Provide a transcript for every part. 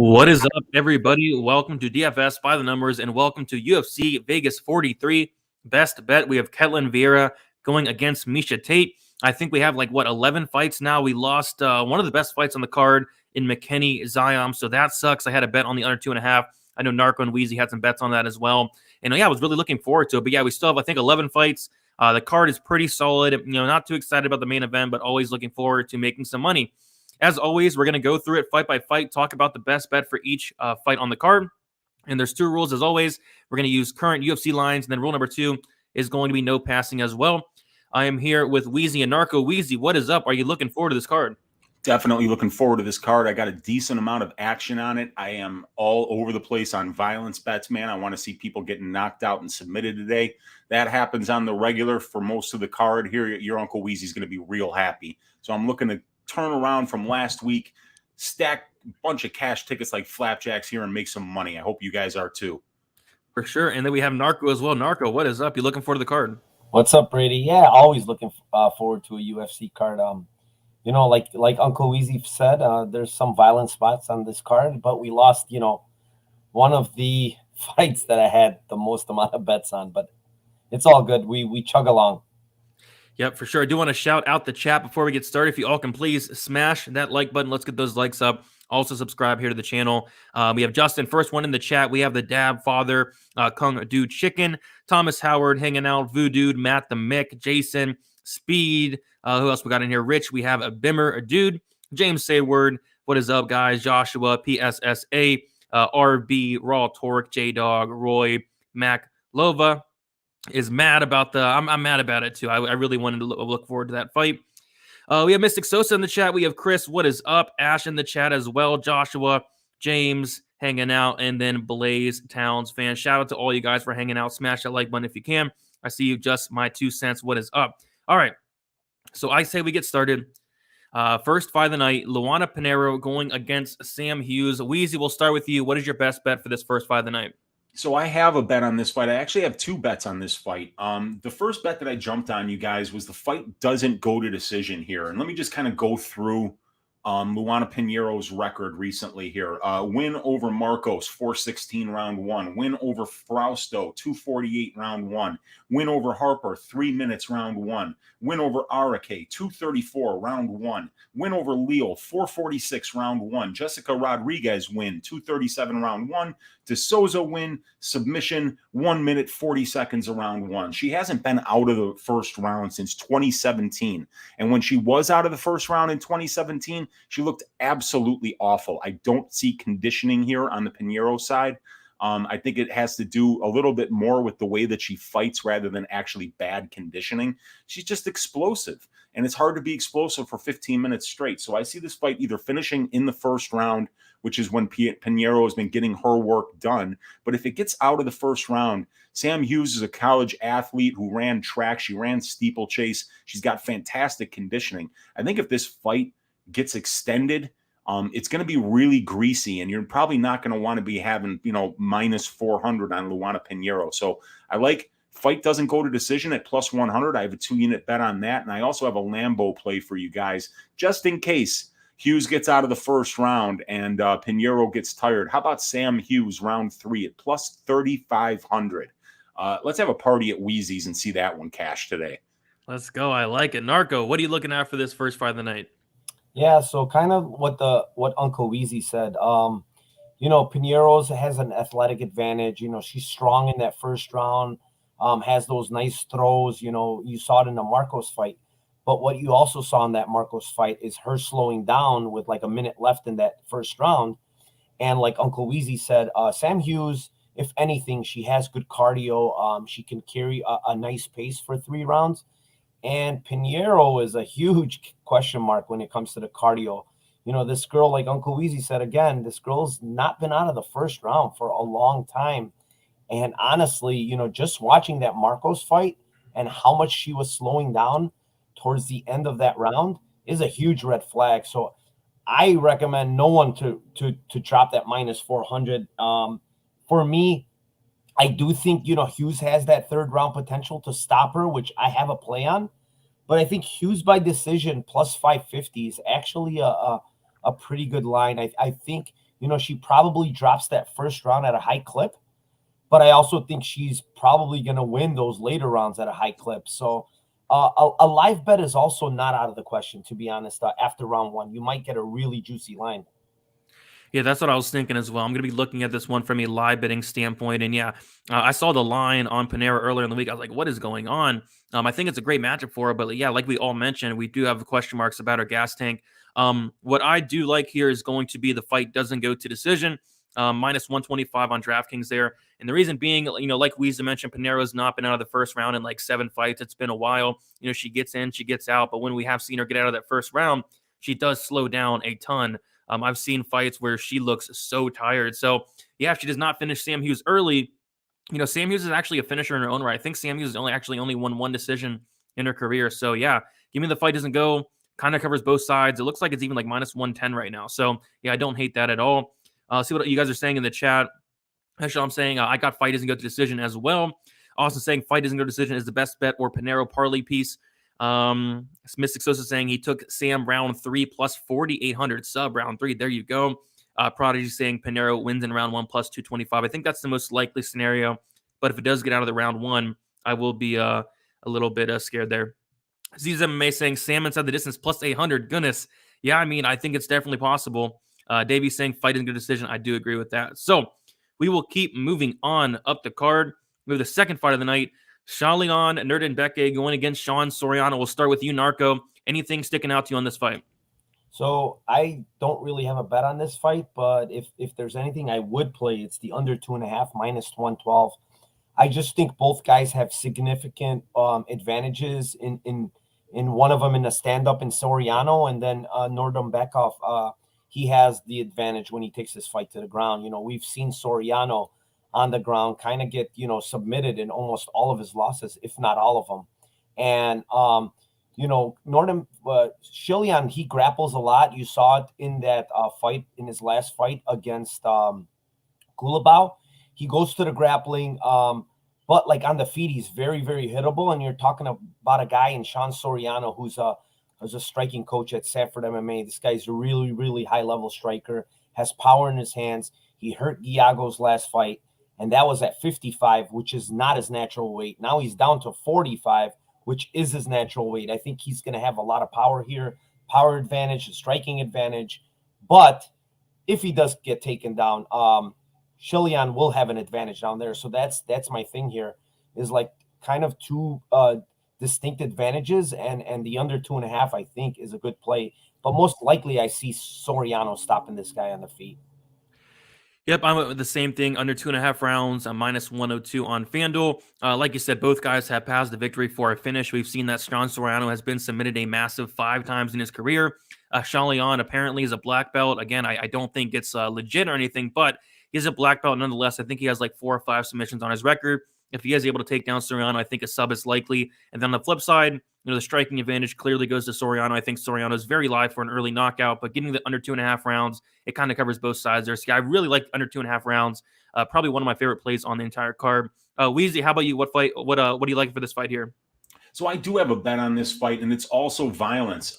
What is up, everybody? Welcome to DFS by the numbers, and welcome to UFC Vegas 43 best bet. We have Vieira going against Miesha Tate. I think we have 11 fights now. We lost one of the best fights on the card in McKinney Zion, so that sucks. I had a bet on the under 2.5. I know Narco and Wheezy had some bets on that as well, and I was really looking forward to it. But yeah, we still have, I think, 11 fights. The card is pretty solid. Not too excited about the main event, but always looking forward to making some money. As always, we're going to go through it fight by fight, talk about the best bet for each fight on the card. And there's two rules, as always. We're going to use current UFC lines, and then rule number 2 is going to be no passing as well. I am here with Wheezy and Narco. Wheezy, what is up? Are you looking forward to this card? Definitely looking forward to this card. I got a decent amount of action on it. I am all over the place on violence bets, man. I want to see people getting knocked out and submitted today. That happens on the regular for most of the card. Here, your Uncle Wheezy's going to be real happy. So I'm looking to turn around from last week, stack a bunch of cash tickets like flapjacks here and make some money. I hope you guys are too. For sure. And then we have Narco as well. Narco, what is up? You looking forward to the card? What's up, Brady? Yeah, always looking forward to a UFC card. Like Uncle Wheezy said, there's some violent spots on this card, but we lost, one of the fights that I had the most amount of bets on, but it's all good. We chug along. Yep, for sure. I do want to shout out the chat before we get started. If you all can please smash that like button. Let's get those likes up. Also subscribe here to the channel. We have Justin, first one in the chat. We have the Dab Father, Kang Dude Chicken, Thomas Howard hanging out, Voodoo, Matt the Mick, Jason, Speed. Who else we got in here? Rich. We have a Bimmer, a Dude, James Sayward. What is up, guys? Joshua, PSSA, RB, Raw Torque, J-Dog, Roy, Mac, Lova. Is mad about I'm mad about it too. I really wanted to look forward to that fight. We have Mystic Sosa in the chat. We have Chris, what is up? Ash in the chat as well. Joshua, James hanging out, and then Blaze Towns fan. Shout out to all you guys for hanging out. Smash that like button if you can. I see you. Just my 2 cents. What is up? All right. So I say we get started. First fight of the night, Luana Pinheiro going against Sam Hughes. Wheezy, we'll start with you. What is your best bet for this first fight of the night? So I have a bet on this fight. I actually have 2 bets on this fight. The first bet that I jumped on, you guys, was the fight doesn't go to decision here. And let me just kind of go through Luana Pinheiro's record recently here. Win over Marcos, 416 round 1. Win over Frausto, 248 round 1. Win over Harper, 3 minutes round 1. Win over Arake, 234 round 1. Win over Leal, 446 round 1. Jessica Rodriguez win, 237 round 1. De Souza win, submission, 1 minute 40 seconds around 1. She hasn't been out of the first round since 2017. And when she was out of the first round in 2017, she looked absolutely awful. I don't see conditioning here on the Pinheiro side. I think it has to do a little bit more with the way that she fights rather than actually bad conditioning. She's just explosive, and it's hard to be explosive for 15 minutes straight. So I see this fight either finishing in the first round, which is when Pinheiro has been getting her work done. But if it gets out of the first round, Sam Hughes is a college athlete who ran track. She ran steeplechase. She's got fantastic conditioning. I think if this fight gets extended, it's going to be really greasy, and you're probably not going to want to be having, minus 400 on Luana Pinheiro. So I like fight doesn't go to decision at plus 100. I have a 2-unit bet on that, and I also have a Lambo play for you guys just in case Hughes gets out of the first round and Pinheiro gets tired. How about Sam Hughes round 3 at plus 3,500? Let's have a party at Wheezy's and see that one cash today. Let's go. I like it. Narco, what are you looking at for this first fight of the night? Yeah, so kind of what Uncle Wheezy said. Pinheiro has an athletic advantage. She's strong in that first round, has those nice throws. You saw it in the Marcos fight. But what you also saw in that Marcos fight is her slowing down with like a minute left in that first round. And like Uncle Wheezy said, Sam Hughes, if anything, she has good cardio. She can carry a nice pace for 3 rounds. And Pinheiro is a huge question mark when it comes to the cardio. This girl, like Uncle Wheezy said, again, this girl's not been out of the first round for a long time. And honestly, just watching that Marcos fight and how much she was slowing down towards the end of that round is a huge red flag. So I recommend no one to drop that minus 400. For me, I do think, Hughes has that 3rd round potential to stop her, which I have a play on. But I think Hughes by decision plus 550 is actually a pretty good line. I think She probably drops that first round at a high clip, but I also think she's probably going to win those later rounds at a high clip. So a live bet is also not out of the question, to be honest. After round 1, you might get a really juicy line. Yeah, that's what I was thinking as well. I'm going to be looking at this one from a live betting standpoint. And yeah, I saw the line on Pinheiro earlier in the week. I was like, what is going on? I think it's a great matchup for her. But yeah, like we all mentioned, we do have question marks about her gas tank. What I do like here is going to be the fight doesn't go to decision. Minus 125 on DraftKings there. And the reason being, like Weeza mentioned, Pinheiro's not been out of the first round in like 7 fights. It's been a while. She gets in, she gets out. But when we have seen her get out of that first round, she does slow down a ton. I've seen fights where she looks so tired. So, yeah, if she does not finish Sam Hughes early, Sam Hughes is actually a finisher in her own right. I think Sam Hughes only won 1 decision in her career. So, yeah, give me the fight doesn't go. Kind of covers both sides. It looks like it's even like minus 110 right now. So, yeah, I don't hate that at all. See what you guys are saying in the chat. Actually, I'm saying I got fight doesn't go to decision as well. Also saying fight doesn't go to decision is the best bet or Pinheiro parlay piece. Mystic Sosa saying he took Sam round 3 plus 4,800 sub round 3. There you go. Prodigy saying Pinheiro wins in round 1 plus 225. I think that's the most likely scenario. But if it does get out of the round 1, I will be a little bit scared there. ZZMMA saying Sam inside the distance plus 800. Goodness. Yeah, I think it's definitely possible. Davey saying fight isn't a good decision. I do agree with that. So we will keep moving on up the card. We have the second fight of the night. Soriano and Nuerdanbieke going against Sean Soriano. We'll start with you, Narco. Anything sticking out to you on this fight? So I don't really have a bet on this fight, but if there's anything I would play, it's the under 2.5 minus 112. I just think both guys have significant advantages in one of them in the stand-up in Soriano, and then Nuerdanbieke, he has the advantage when he takes this fight to the ground. We've seen Soriano on the ground kind of get, submitted in almost all of his losses, if not all of them. And, Shilian, he grapples a lot. You saw it in that fight, in his last fight against Kulabau. He goes to the grappling, but like on the feet, he's very, very hittable. And you're talking about a guy in Sean Soriano who's a striking coach at Sanford MMA. This guy's a really, really high-level striker, has power in his hands. He hurt Giago's last fight, and that was at 55, which is not his natural weight. Now he's down to 45, which is his natural weight. I think he's going to have a lot of power here, power advantage, striking advantage. But if he does get taken down, Shilian will have an advantage down there. So that's my thing here, is like kind of two distinct advantages, and the under 2.5, I think, is a good play. But most likely I see Soriano stopping this guy on the feet. Yep, I went with the same thing, under 2.5 rounds, minus 102 on FanDuel. Like you said, both guys have passed the victory for a finish. We've seen that Sean Soriano has been submitted a massive 5 times in his career. Shalian apparently is a black belt. Again, I don't think it's legit or anything, but he's a black belt nonetheless. I think he has like 4 or 5 submissions on his record. If he is able to take down Soriano, I think a sub is likely. And then on the flip side, the striking advantage clearly goes to Soriano. I think Soriano is very live for an early knockout, but getting the under 2.5 rounds, it kind of covers both sides there. So I really like under 2.5 rounds. Probably one of my favorite plays on the entire card. Weezy, how about you? What fight? What do you like for this fight here? So I do have a bet on this fight, and it's also violence.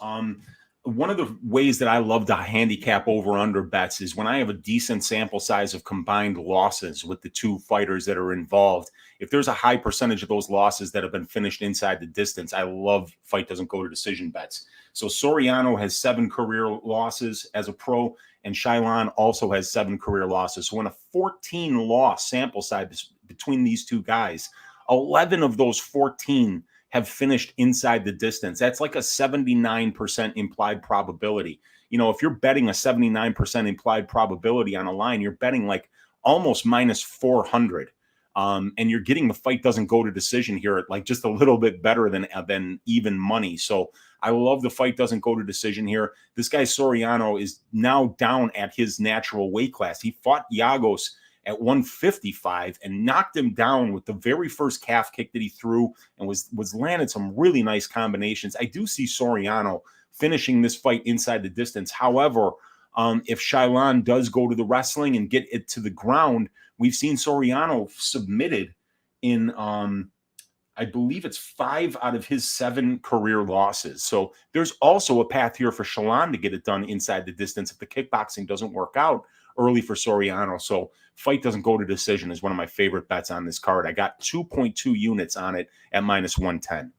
One of the ways that I love to handicap over-under bets is when I have a decent sample size of combined losses with the two fighters that are involved. If there's a high percentage of those losses that have been finished inside the distance, I love fight doesn't go to decision bets. So Soriano has 7 career losses as a pro, and Shailan also has 7 career losses. So in a 14-loss sample size between these two guys, 11 of those 14 have finished inside the distance. That's like a 79% implied probability. If you're betting a 79% implied probability on a line, you're betting like almost minus 400. And you're getting the fight doesn't go to decision here at like just a little bit better than even money. So I love the fight doesn't go to decision here. This guy Soriano is now down at his natural weight class. He fought Giagos at 155 and knocked him down with the very first calf kick that he threw, and was landed some really nice combinations. I do see Soriano finishing this fight inside the distance. However, if Shailan does go to the wrestling and get it to the ground, we've seen Soriano submitted in, I believe it's 5 out of his 7 career losses. So there's also a path here for Shailan to get it done inside the distance if the kickboxing doesn't work out, early for Soriano. So fight doesn't go to decision is one of my favorite bets on this card. I got 2.2 units on it at -110.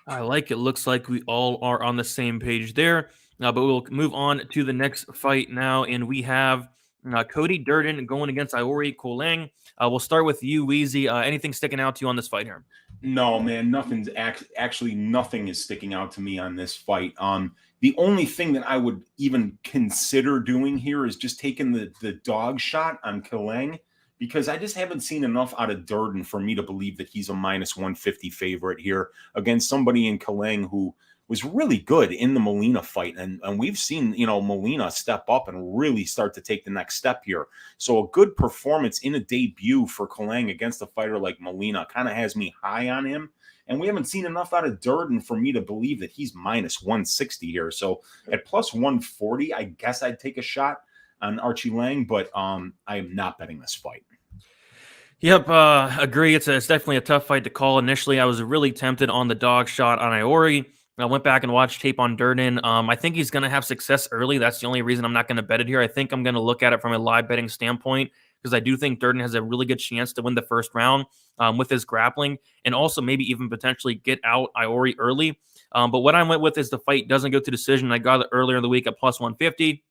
I like it. Looks like we all are on the same page there. But we'll move on to the next fight now, and we have Cody Durden going against Iori Kalang. We'll start with you, Weezy. Anything sticking out to you on this fight here? No, man, nothing's actually nothing is sticking out to me on this fight. The only thing that I would even consider doing here is just taking the dog shot on Kalang, because I just haven't seen enough out of Durden for me to believe that he's a -150 favorite here against somebody in Kalang who was really good in the Molina fight. And we've seen, Molina step up and really start to take the next step here. So a good performance in a debut for Kalang against a fighter like Molina kind of has me high on him. And we haven't seen enough out of Durden for me to believe that he's -160 here. So at +140, I guess I'd take a shot on Archie Lang, but I am not betting this fight. Yep, agree. It's definitely a tough fight to call. Initially, I was really tempted on the dog shot on Iori. I went back and watched tape on Durden. I think he's going to have success early. That's the only reason I'm not going to bet it here. I think I'm going to look at it from a live betting standpoint because I do think Durden has a really good chance to win the first round with his grappling and also maybe even potentially get out Iori early. But what I went with is the fight doesn't go to decision. I got it earlier in the week at +150.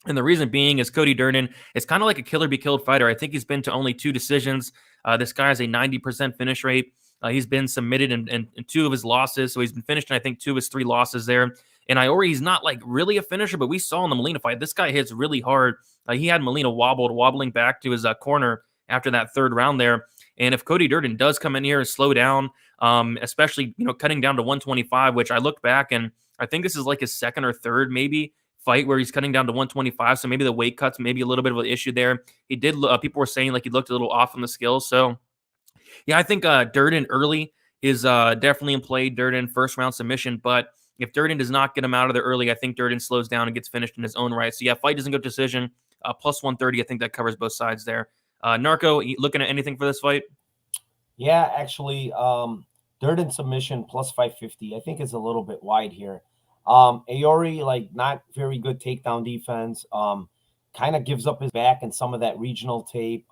And the reason being is Cody Durden is kind of like a killer be killed fighter. I think he's been to only 2 decisions. This guy has a 90% finish rate. He's been submitted in 2 of his losses. So he's been finished in, I think, 2 of his 3 losses there. And Iori, he's not like really a finisher, but we saw in the Molina fight, this guy hits really hard. He had Molina wobbling back to his corner after that 3rd round there. And if Cody Durden does come in here and slow down, especially, cutting down to 125, which I look back and I think this is like his 2nd or 3rd maybe fight where he's cutting down to 125. So maybe the weight cuts, maybe a little bit of an issue there. He did, people were saying like he looked a little off on the skills. So yeah, I think Durden early is definitely in play. Durden first round submission, but if Durden does not get him out of there early, I think Durden slows down and gets finished in his own right. So yeah, fight doesn't go to decision. +130, I think that covers both sides there. Narco, looking at anything for this fight? Yeah, actually, Durden submission +550. I think it's a little bit wide here. Iori, like not very good takedown defense. Kind of gives up his back in some of that regional tape.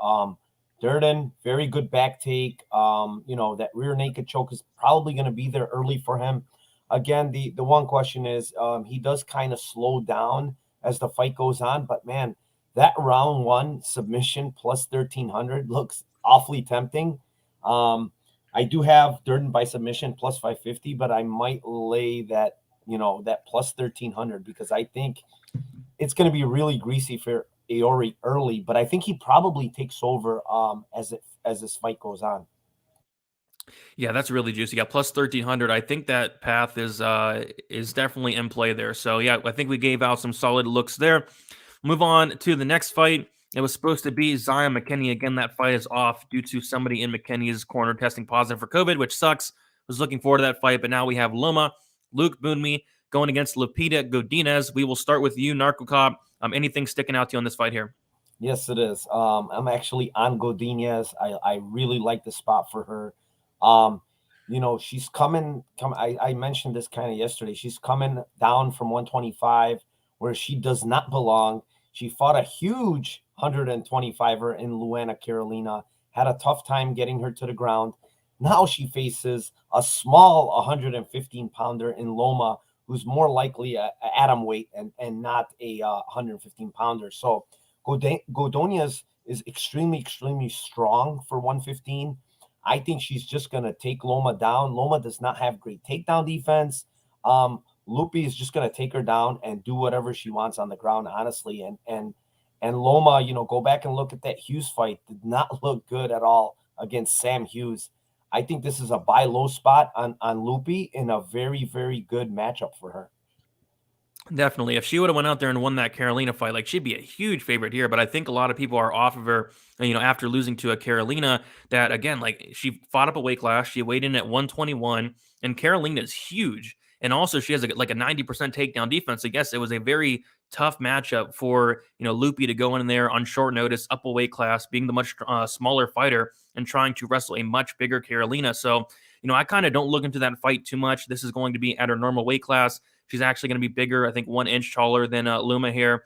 Durden, very good back take. That rear naked choke is probably going to be there early for him. Again, the one question is he does kind of slow down as the fight goes on. But, man, that round 1 submission +1,300 looks awfully tempting. I do have Durden by submission +550, but I might lay that, that +1,300 because I think it's going to be really greasy for Iori early, but I think he probably takes over as this fight goes on. Yeah, that's really juicy. Yeah, +1,300. I think that path is definitely in play there. So yeah, I think we gave out some solid looks there. Move on to the next fight. It was supposed to be Zion McKinney. Again, that fight is off due to somebody in McKinney's corner testing positive for COVID, which sucks. Was looking forward to that fight, but now we have Luke Boonmi going against Lupita Godinez. We will start with you, Narco Cop. Anything sticking out to you on this fight here? Yes, it is. I'm actually on Godinez. I really like the spot for her. She's coming. I mentioned this kind of yesterday. She's coming down from 125 where she does not belong. She fought a huge 125er in Luana, Carolina, had a tough time getting her to the ground. Now she faces a small 115-pounder in Loma, who's more likely a atom weight and not a 115-pounder. So Godinez is extremely, extremely strong for 115. I think she's just going to take Loma down. Loma does not have great takedown defense. Lupi is just going to take her down and do whatever she wants on the ground, honestly. And Loma, go back and look at that Hughes fight. Did not look good at all against Sam Hughes. I think this is a buy low spot on Lupi in a very, very good matchup for her. Definitely. If she would have went out there and won that Carolina fight, like she'd be a huge favorite here. But I think a lot of people are off of her, after losing to a Carolina that, again, like she fought up a weight class. She weighed in at 121, and Carolina is huge. And also she has like a 90% takedown defense. I guess it was a very tough matchup for, Lupi to go in there on short notice, up a weight class, being the much smaller fighter and trying to wrestle a much bigger Carolina. So, I kind of don't look into that fight too much. This is going to be at her normal weight class. She's actually going to be bigger, I think 1 inch taller than Luma here.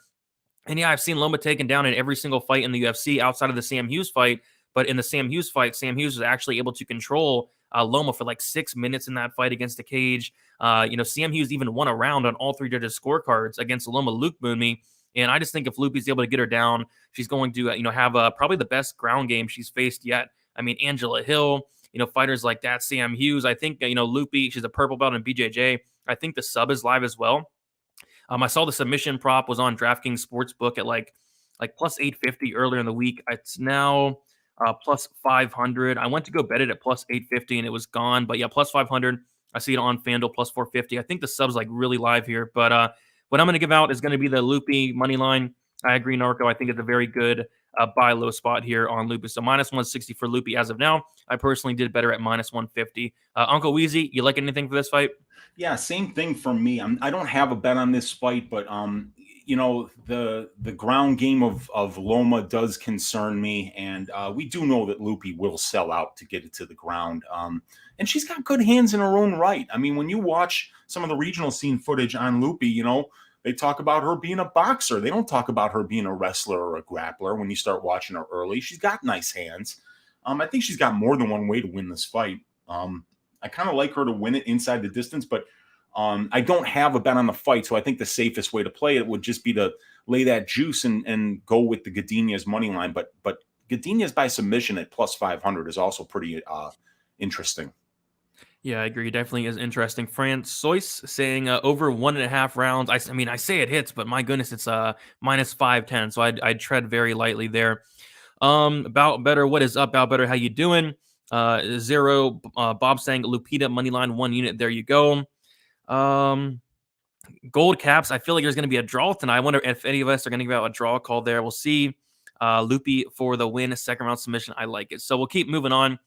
And yeah, I've seen Loma taken down in every single fight in the UFC outside of the Sam Hughes fight. But in the Sam Hughes fight, Sam Hughes was actually able to control Loma for like 6 minutes in that fight against the cage. Sam Hughes even won a round on all 3 judges' scorecards against Loma Luke Moonme. And I just think if Lupi's able to get her down, she's going to, have probably the best ground game she's faced yet. I mean, Angela Hill, fighters like that, Sam Hughes. I think, Lupi, she's a purple belt in BJJ. I think the sub is live as well. I saw the submission prop was on DraftKings Sportsbook at like plus 850 earlier in the week. It's now plus 500. I went to go bet it at plus 850 and it was gone. But yeah, plus 500. I see it on FanDuel plus 450. I think the sub's like really live here. But what I'm going to give out is going to be the Lupi money line. I agree, Narco. I think it's a very good buy low spot here on Lupi. So minus 160 for Lupi as of now. I personally did better at minus 150. Uncle Weezy, you like anything for this fight? Yeah, same thing for me. I don't have a bet on this fight, but the ground game of Loma does concern me, and we do know that Lupi will sell out to get it to the ground. And she's got good hands in her own right. I mean, when you watch some of the regional scene footage on Lupi, they talk about her being a boxer. They don't talk about her being a wrestler or a grappler when you start watching her early. She's got nice hands. I think she's got more than one way to win this fight. I kind of like her to win it inside the distance, but I don't have a bet on the fight, so I think the safest way to play it would just be to lay that juice and go with the Godinez money line. But Godinez by submission at plus 500 is also pretty interesting. Yeah, I agree. Definitely is interesting. Francois saying over 1.5 rounds. I mean, I say it hits, but my goodness, it's minus 510. So I'd tread very lightly there. About better, what is up? About better, how you doing? Zero. Bob saying Lupita money line 1 unit. There you go. Gold caps. I feel like there's going to be a draw tonight. I wonder if any of us are going to give out a draw call there. We'll see. Lupi for the win, a second round submission. I like it. So we'll keep moving on.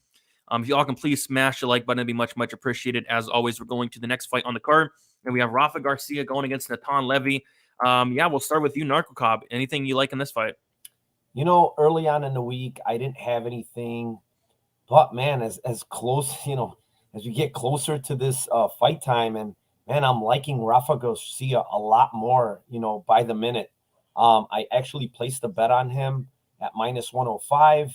If you all can please smash the like button, it'd be much, much appreciated. As always, we're going to the next fight on the card. And we have Rafa Garcia going against Levy. We'll start with you, Narco Cobb. Anything you like in this fight? Early on in the week, I didn't have anything. But, man, as close, as we get closer to this fight time, and, man, I'm liking Rafa Garcia a lot more, by the minute. I actually placed a bet on him at minus 105.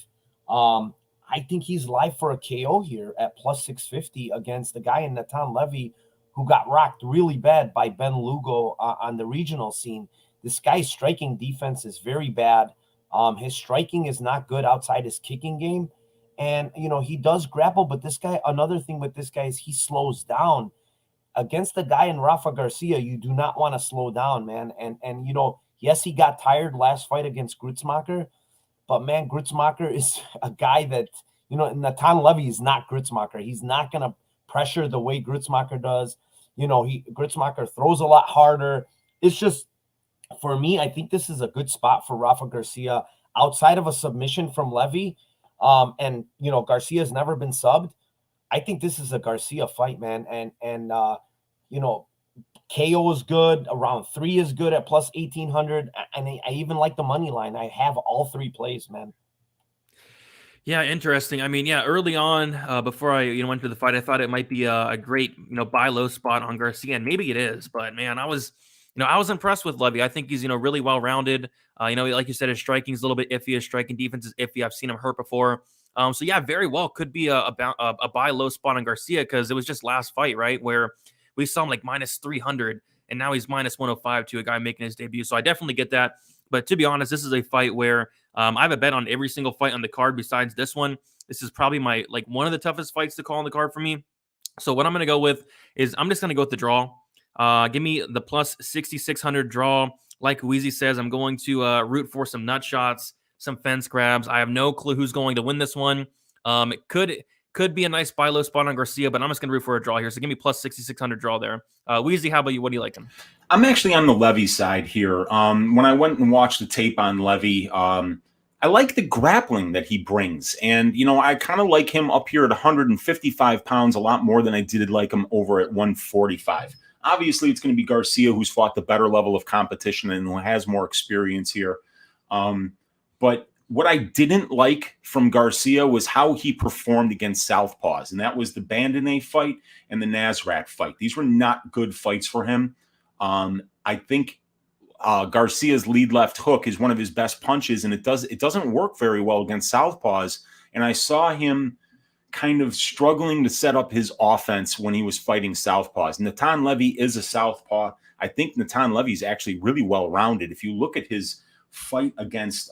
I think he's live for a KO here at plus 650 against the guy in Levy who got rocked really bad by Ben Lugo on the regional scene. This guy's striking defense is very bad. His striking is not good outside his kicking game. And, he does grapple, but another thing with this guy is he slows down. Against the guy in Rafa Garcia, you do not want to slow down, man. And yes, he got tired last fight against Grutzmacher, but, man, Grutzmacher is a guy that, Levy is not Grutzmacher. He's not going to pressure the way Grutzmacher does. Grutzmacher throws a lot harder. It's just, for me, I think this is a good spot for Rafa Garcia outside of a submission from Levy. Garcia's never been subbed. I think this is a Garcia fight, man. And KO is good. Around 3 is good at plus 1,800. And I even like the money line. I have all 3 plays, man. Yeah, interesting. I mean, early on, before I went to the fight, I thought it might be a great buy low spot on Garcia, and maybe it is. But man, I was impressed with Levy. I think he's really well rounded. Like you said, his striking is a little bit iffy. His striking defense is iffy. I've seen him hurt before. Very well could be a buy low spot on Garcia, because it was just last fight, right, where we saw him like minus 300, and now he's minus 105 to a guy making his debut. So I definitely get that. But to be honest, this is a fight where I have a bet on every single fight on the card besides this one. This is probably one of the toughest fights to call on the card for me. So what I'm going to go with is I'm just going to go with the draw. Give me the plus 6,600 draw. Like Weezy says, I'm going to root for some nut shots, some fence grabs. I have no clue who's going to win this one. It could be a nice buy low spot on Garcia, but I'm just going to root for a draw here. So give me plus 6,600 draw there. Weezy, how about you? What do you like him? I'm actually on the Levy side here. When I went and watched the tape on Levy, I like the grappling that he brings. And, I kind of like him up here at 155 pounds a lot more than I did like him over at 145. Obviously, it's going to be Garcia who's fought the better level of competition and who has more experience here. But what I didn't like from Garcia was how he performed against Southpaws, and that was the Bandonnet fight and the Nasrat fight. These were not good fights for him. I think Garcia's lead left hook is one of his best punches, and it doesn't work very well against southpaws. And I saw him kind of struggling to set up his offense when he was fighting southpaws. Natan Levy is a southpaw. I think Natan Levy is actually really well-rounded. If you look at his fight against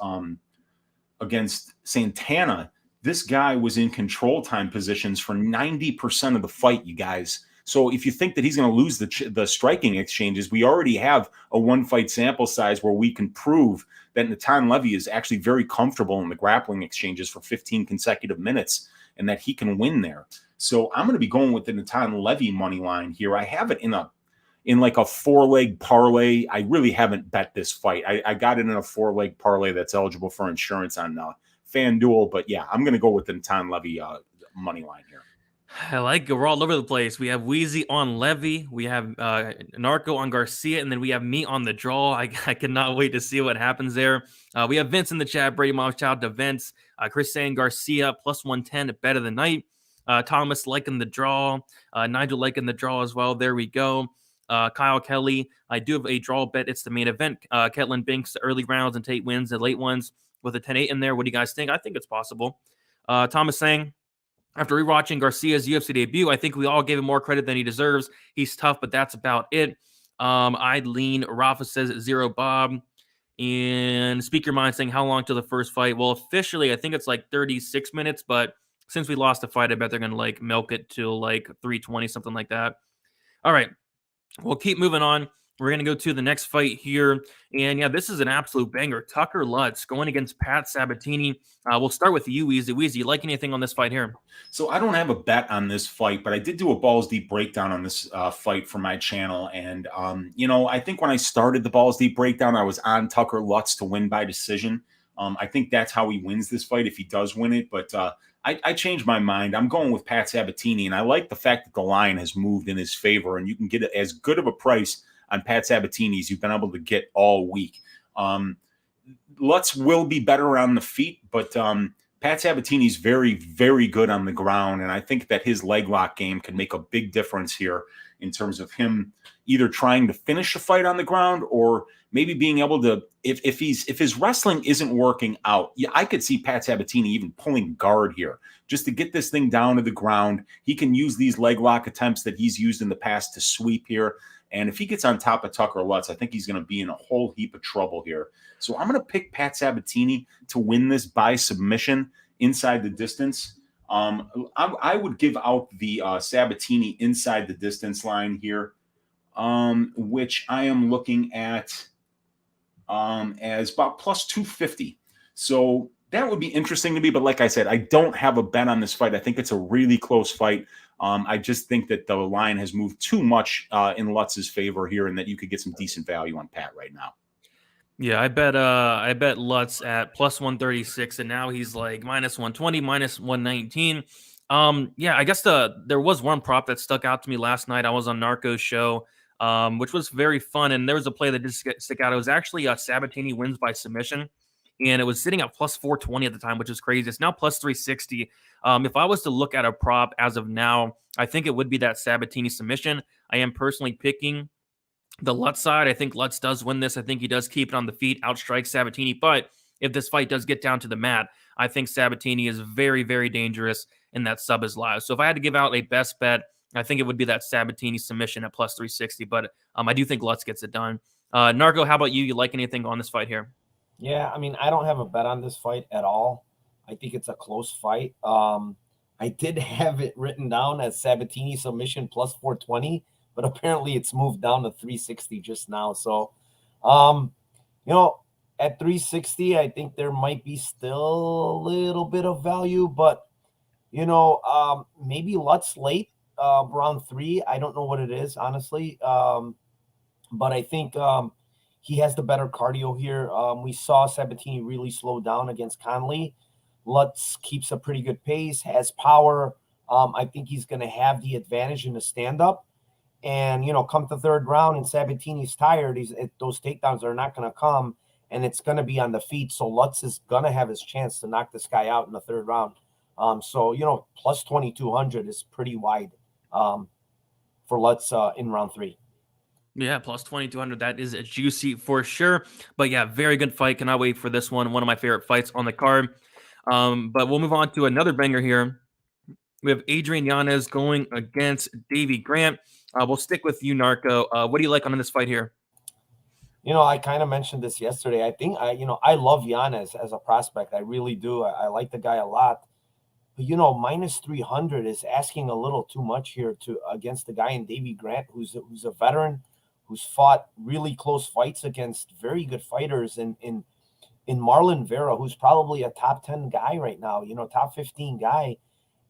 Santana, this guy was in control time positions for 90% of the fight, you guys. So if you think that he's going to lose the striking exchanges, we already have a one-fight sample size where we can prove that Natan Levy is actually very comfortable in the grappling exchanges for 15 consecutive minutes and that he can win there. So I'm going to be going with the Natan Levy money line here. I have it in like a 4-leg parlay. I really haven't bet this fight. I got it in a 4-leg parlay that's eligible for insurance on FanDuel. But yeah, I'm going to go with the Natan Levy money line here. I like it. We're all over the place. We have Wheezy on Levy. We have Narco on Garcia. And then we have me on the draw. I cannot wait to see what happens there. We have Vince in the chat. Brady Mom, shout out to Vince. Chris saying Garcia plus 110 bet of the night. Thomas liking the draw. Nigel liking the draw as well. There we go. Kyle Kelly. I do have a draw bet. It's the main event. Ketlin Binks, the early rounds, and Tate wins the late ones with a 10-8 in there. What do you guys think? I think it's possible. Thomas saying, after rewatching Garcia's UFC debut, I think we all gave him more credit than he deserves. He's tough, but that's about it. I'd lean. Rafa says 0 Bob. And Speak Your Mind saying, how long till the first fight? Well, officially, I think it's like 36 minutes, but since we lost the fight, I bet they're going to like milk it till like 320, something like that. All right. We'll keep moving on. We're going to go to the next fight here. And yeah, this is an absolute banger. Tucker Lutz going against Pat Sabatini. We'll start with you, Weezy. Weezy, you like anything on this fight here? So I don't have a bet on this fight, but I did do a Balls Deep breakdown on this fight for my channel. And, I think when I started the Balls Deep breakdown, I was on Tucker Lutz to win by decision. I think that's how he wins this fight if he does win it. But I changed my mind. I'm going with Pat Sabatini, and I like the fact that the line has moved in his favor, and you can get as good of a price on Pat Sabatini as you've been able to get all week. Lutz will be better on the feet, but Pat Sabatini's very, very good on the ground, and I think that his leg lock game can make a big difference here in terms of him either trying to finish a fight on the ground or maybe being able to, if his wrestling isn't working out, yeah, I could see Pat Sabatini even pulling guard here just to get this thing down to the ground. He can use these leg lock attempts that he's used in the past to sweep here. And if he gets on top of Tucker Lutz, I think he's going to be in a whole heap of trouble here. So I'm going to pick Pat Sabatini to win this by submission inside the distance. I would give out the Sabatini inside the distance line here, which I am looking at as about plus 250. So that would be interesting to me. But like I said, I don't have a bet on this fight. I think it's a really close fight. I just think that the line has moved too much in Lutz's favor here, and that you could get some decent value on Pat right now. Yeah, I bet Lutz at plus 136, and now he's like minus 120, minus 119. Yeah, I guess there was one prop that stuck out to me last night. I was on Narco's show, which was very fun, and there was a play that did stick out. It was actually Sabatini wins by submission, and it was sitting at plus 420 at the time, which is crazy. It's now plus 360. If I was to look at a prop as of now, I think it would be that Sabatini submission. I am personally picking the Lutz side. I think Lutz does win this. I think he does keep it on the feet, outstrike Sabatini. But if this fight does get down to the mat, I think Sabatini is very, very dangerous, and that sub is live. So if I had to give out a best bet, I think it would be that Sabatini submission at plus 360. But I do think Lutz gets it done. Narco, how about you? You like anything on this fight here? Yeah, I mean, I don't have a bet on this fight at all. I think it's a close fight. I did have it written down as Sabatini submission plus 420, but apparently it's moved down to 360 just now. So, at 360, I think there might be still a little bit of value, but, maybe Lutz late, round 3. I don't know what it is, honestly. But I think he has the better cardio here. We saw Sabatini really slow down against Conley. Lutz keeps a pretty good pace, has power. I think he's going to have the advantage in the stand-up. And, come the third round and Sabatini's tired, those takedowns are not going to come, and it's going to be on the feet. So Lutz is going to have his chance to knock this guy out in the third round. So, plus 2,200 is pretty wide for Lutz in round 3. Yeah, plus 2,200. That is a juicy for sure. But yeah, very good fight. Cannot wait for this one. One of my favorite fights on the card. But we'll move on to another banger here. We have Adrian Yanez going against Davy Grant. We'll stick with you, Narco. What do you like on this fight here? I kind of mentioned this yesterday. I think I love Yanez as a prospect. I really do. I like the guy a lot. But minus 300 is asking a little too much here against the guy in Davy Grant, who's a veteran, who's fought really close fights against very good fighters in Marlon Vera, who's probably a top 10 guy right now, top 15 guy,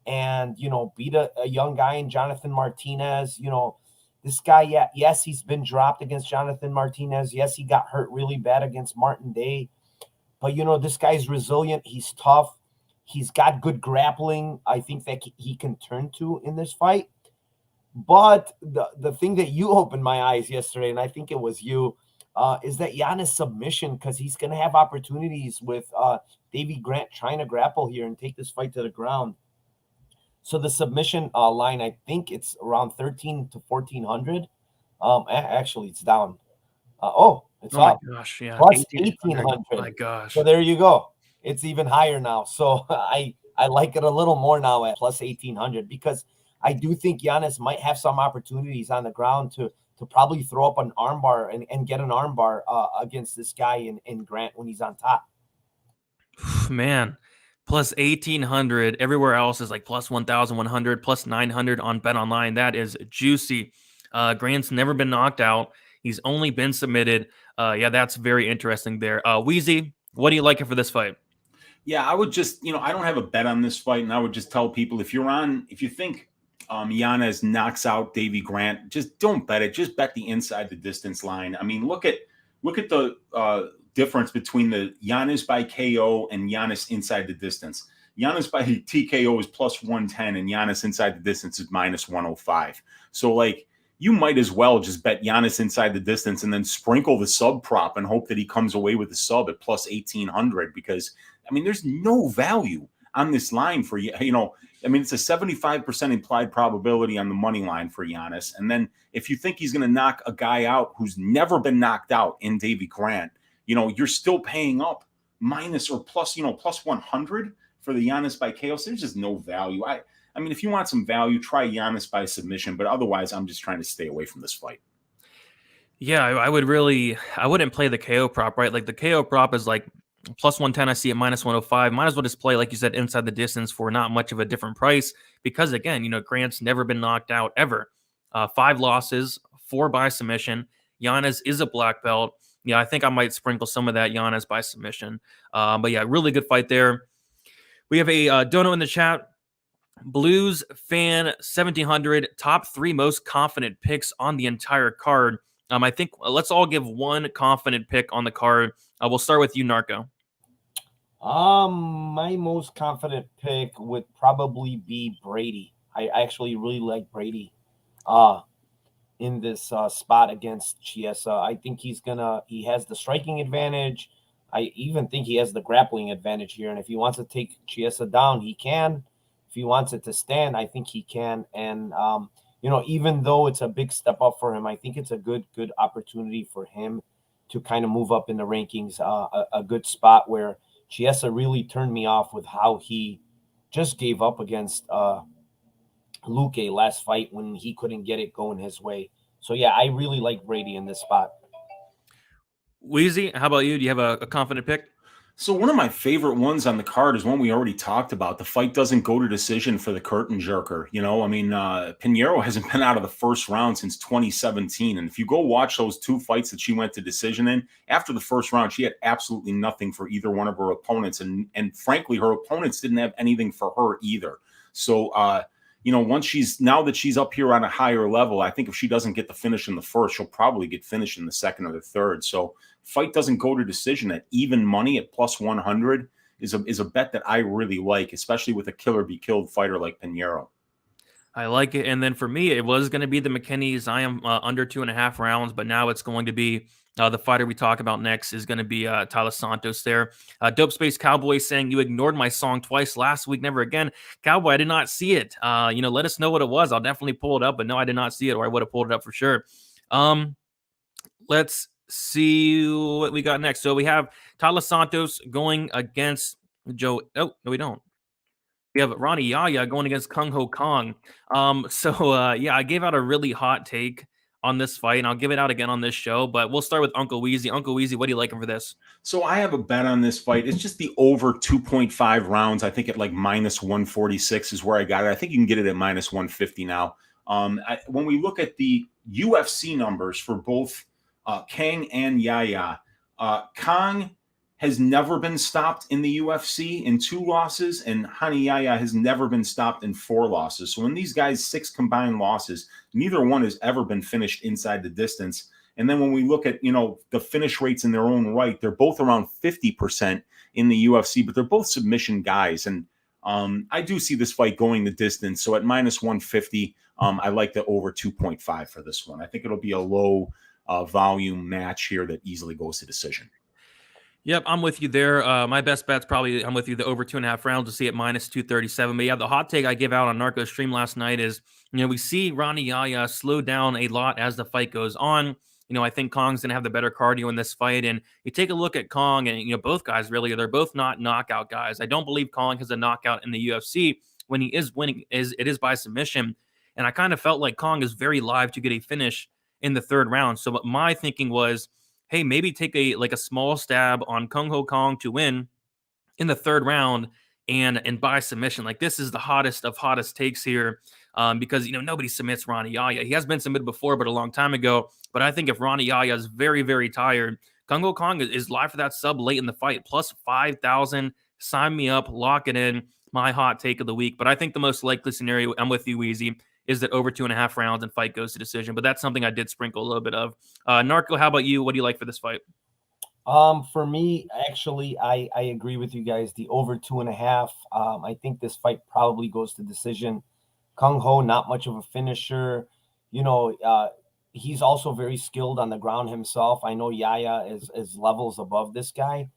and beat a young guy in Jonathan Martinez. This guy, yes, he's been dropped against Jonathan Martinez. Yes, he got hurt really bad against Martin Day. But, this guy's resilient. He's tough. He's got good grappling, I think, that he can turn to in this fight. But the thing that you opened my eyes yesterday, and I think it was you, is that Yanez submission, because he's going to have opportunities with Davy Grant trying to grapple here and take this fight to the ground. So the submission line, I think it's around 13 to 1,400. Actually, it's down. It's up. My gosh, yeah. Plus 1,800. Oh my gosh. So there you go. It's even higher now. So I like it a little more now at plus 1,800, because I do think Yanez might have some opportunities on the ground to probably throw up an armbar and get an armbar against this guy in Grant when he's on top. Man, plus 1,800. Everywhere else is like plus 1,100, plus 900 on Bet Online. That is juicy. Grant's never been knocked out. He's only been submitted. Yeah, that's very interesting there. Wheezy, what do you like for this fight? Yeah, I would just, I don't have a bet on this fight, and I would just tell people, if you think Yanez knocks out Davy Grant, just don't bet it. Just bet the inside the distance line. I mean, look at the difference between the Yanez by KO and Yanez inside the distance. Yanez by TKO is plus 110, and Yanez inside the distance is minus 105. So, you might as well just bet Yanez inside the distance and then sprinkle the sub prop and hope that he comes away with the sub at plus 1,800, because there's no value on this line for you. It's a 75% implied probability on the money line for Yanez. And then if you think he's going to knock a guy out who's never been knocked out in Davy Grant, you're still paying up minus or plus 100 for the Yanez by KO. So there's just no value. If you want some value, try Yanez by submission, but otherwise I'm just trying to stay away from this fight. Yeah, I wouldn't play the KO prop, right? Like the KO prop is like plus 110. I see it minus 105. Might as well just play, like you said, inside the distance for not much of a different price, because again, Grant's never been knocked out ever. 5 losses, 4 by submission. Yanez is a black belt. Yeah, I think I might sprinkle some of that Yanez by submission. But yeah, really good fight there. We have a dono in the chat. Blues fan 1,700, top 3 most confident picks on the entire card. I think let's all give one confident pick on the card. We'll start with you, Narco. My most confident pick would probably be Brady. I actually really like Brady in this spot against Chiesa. I think he has the striking advantage. I even think he has the grappling advantage here. And if he wants to take Chiesa down, he can. If he wants it to stand, I think he can. And, even though it's a big step up for him, I think it's a good opportunity for him to kind of move up in the rankings, a good spot where Chiesa really turned me off with how he just gave up against Luque last fight when he couldn't get it going his way. So, yeah, I really like Brady in this spot. Wheezy, how about you? Do you have a confident pick? So one of my favorite ones on the card is one we already talked about. The fight doesn't go to decision for the curtain jerker. Pinheiro hasn't been out of the first round since 2017. And if you go watch those 2 fights that she went to decision in, after the first round, she had absolutely nothing for either one of her opponents. And frankly, her opponents didn't have anything for her either. So, now that she's up here on a higher level, I think if she doesn't get the finish in the first, she'll probably get finished in the second or the third. So fight doesn't go to decision at even money at plus 100 is a bet that I really like, especially with a killer be killed fighter like Pinheiro. I like it. And then for me, it was going to be the McKinney's. I am under 2.5 rounds, but now it's going to be the fighter we talk about next is going to be Tyler Santos there. Dope Space Cowboy saying, you ignored my song twice last week, never again. Cowboy, I did not see it. Let us know what it was. I'll definitely pull it up, but no, I did not see it, or I would have pulled it up for sure. let's see what we got next. So we have Tyler Santos going against Joe. Oh, no, we don't. We have Ronnie Yahya going against Kang Kang. Yeah, I gave out a really hot take on this fight, and I'll give it out again on this show. But we'll start with Uncle Weezy. Uncle Weezy, what are you liking for this? So I have a bet on this fight. It's just the over 2.5 rounds. I think at like minus 146 is where I got it. I think you can get it at minus 150 now. When we look at the UFC numbers for both Kang and Yahya, Kang has never been stopped in the UFC in 2 losses, and Hani Yahya has never been stopped in 4 losses. So in these guys' 6 combined losses, neither one has ever been finished inside the distance. And then when we look at, the finish rates in their own right, they're both around 50% in the UFC, but they're both submission guys. And I do see this fight going the distance. So at minus 150, I like the over 2.5 for this one. I think it'll be a low volume match here that easily goes to decision. Yep, I'm with you there. My best bet's probably, I'm with you, the over 2.5 rounds to see at minus 237. But yeah, the hot take I gave out on Narco Stream last night is, we see Ronnie Yahya slow down a lot as the fight goes on. I think Kong's going to have the better cardio in this fight. And you take a look at Kong, and, both guys really, they're both not knockout guys. I don't believe Kong has a knockout in the UFC. When he is winning, it is by submission. And I kind of felt like Kong is very live to get a finish in the 3rd round. So what my thinking was, hey, maybe take a small stab on Kang Kang to win in the 3rd round and by submission. Like, this is the hottest of hottest takes here, because nobody submits Ronnie Yahya. He has been submitted before, but a long time ago. But I think if Ronnie Yahya is very, very tired, Kang Kang is live for that sub late in the fight, plus 5,000. Sign me up, lock it in. My hot take of the week. But I think the most likely scenario, I'm with you, Weezy, is that over 2.5 rounds and fight goes to decision. But that's something I did sprinkle a little bit of. Narco, how about you? What do you like for this fight? For me, actually, I agree with you guys. The over 2.5. I think this fight probably goes to decision. Kang Ho, not much of a finisher. He's also very skilled on the ground himself. I know Yahya is levels above this guy.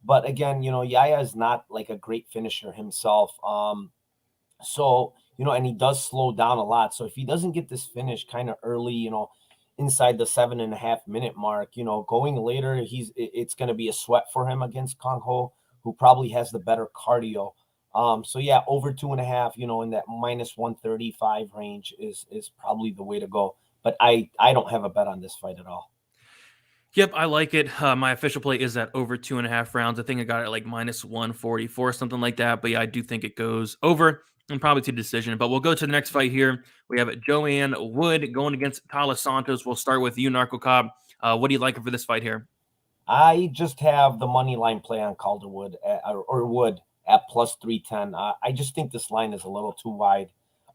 But again, Yahya is not like a great finisher himself. So, and he does slow down a lot. So if he doesn't get this finish kind of early, inside the 7.5 minute mark, going later, it's going to be a sweat for him against Kang Ho, who probably has the better cardio. So yeah, over 2.5, in that minus 135 range is probably the way to go. But I don't have a bet on this fight at all. Yep, I like it. My official play is at over 2.5 rounds. I think I got it like minus 144, something like that. But yeah, I do think it goes over and probably to decision. But we'll go to the next fight here. We have Joanne Wood going against Tyler Santos. We'll start with you, Narco Cobb. What do you like for this fight here? I just have the money line play on Calderwood or Wood at plus 310. I just think this line is a little too wide.